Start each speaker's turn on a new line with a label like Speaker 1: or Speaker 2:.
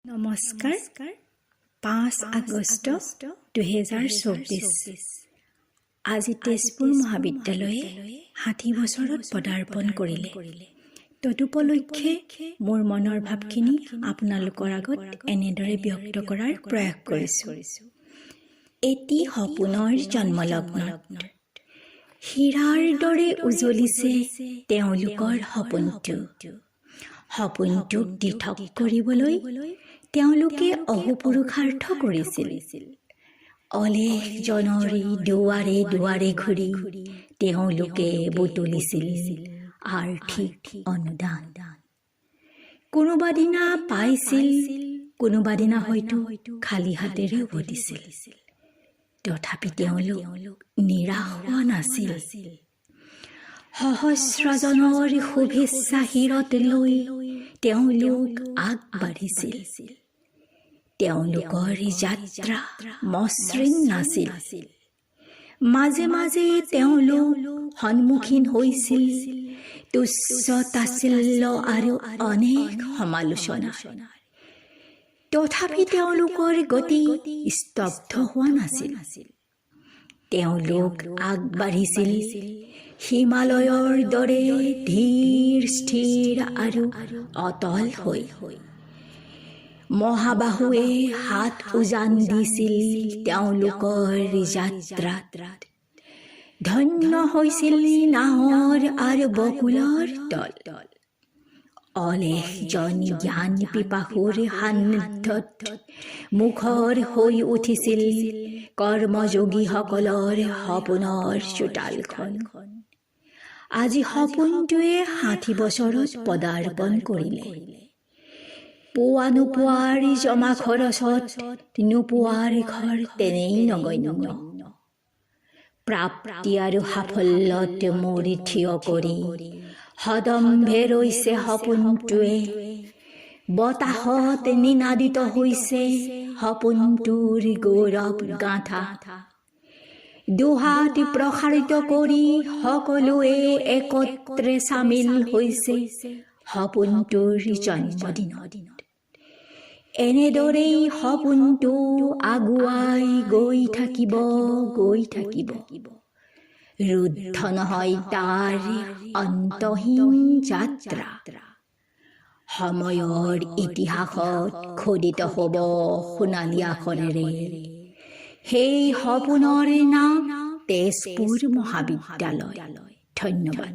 Speaker 1: নমস্কাৰ 5 আগষ্ট 2024 আজি তেজপুৰ মহাবিদ্যালয়ে 60 বছৰত পদাৰ্পণ কৰিলে। তদুপলক্ষে মোৰ মনৰ ভাৱখিনি আপোনালোকৰ আগত এনেদৰে ব্যক্ত কৰাৰ প্ৰয়াস কৰিছোঁ। এটি সপোনৰ জন্মলগ্নত হীৰাৰ দৰে উজলিছে তেওঁলোকৰ সপোনটোক দিঠক কৰিবলৈ তেওঁলোকে অহোপুৰুষাৰ্থ কৰিছিল। অলেখ জনৰে দুৱাৰে দুৱাৰে ঘূৰি তেওঁলোকে বুটলিছিল আৰ্থিক অনুদান। কোনোবা দিনা পাইছিল, কোনোবা দিনা হয়তো খালী হাতেৰে উভতিছিল। তথাপি তেওঁলোক নিৰাশ হোৱা নাছিল। সহস্ৰজনৰ শুভেচ্ছা শিৰত লৈ তেওঁলোক আগবাঢ়িছিল। তেওঁলোকৰ যাত্ৰা মসৃণ নাছিল। মাজে মাজে তেওঁলোক সন্মুখীন হৈছিল তুচ্ছ তাচ্ছিল্য আৰু অনেক সমালোচনা। তথাপি তেওঁলোকৰ গতি স্তব্ধ হোৱা নাছিল। তেওঁলোক আগবাঢ়িছিল হিমালয়ৰ দৰে ধীৰ স্থিৰ আৰু অটল হৈ। মহাবাহুৱে হাত উজান দিছিল তেওঁলোকৰ যাত্ৰাত। ধন্য হৈছিল নাহৰ আৰু বকুলৰ দল। অলেখজন জ্ঞান পিপাসুৰ সান্নিধ্যত মুখৰ হৈ উঠিছিল কৰ্মযোগীসকলৰ সপোনৰ চোতালখন। আজি সপোনটোৱে 60 বছৰত পদাৰ্পণ কৰিলে। পোৱা নোপোৱাৰ জমা খৰচত নোপোৱাৰ ঘৰ তেনেই নগণ্য। প্ৰাপ্তি আৰু সাফল্যত মূৰি থিয় কৰি সদম্ভে ৰৈছে সপোনটোৱে। বতাহত নিনাদিত হৈছে সপোনটোৰ গৌৰৱ গাঁথা। দুহাত প্ৰসাৰিত কৰি সকলোৱে একত্ৰে চামিল হৈছে সপোনটোৰ জন্মদিনত। এনেদৰেই সপোনটো আগুৱাই গৈ থাকিব। ৰুদ্ধ নহয় তাৰ অন্তহীন যাত্ৰা। সময়ৰ ইতিহাসত খোদিত হ'ব সোণালী আখৰেৰে সেই সপোনৰ নাম তেজপুৰ মহাবিদ্যালয়। ধন্যবাদ।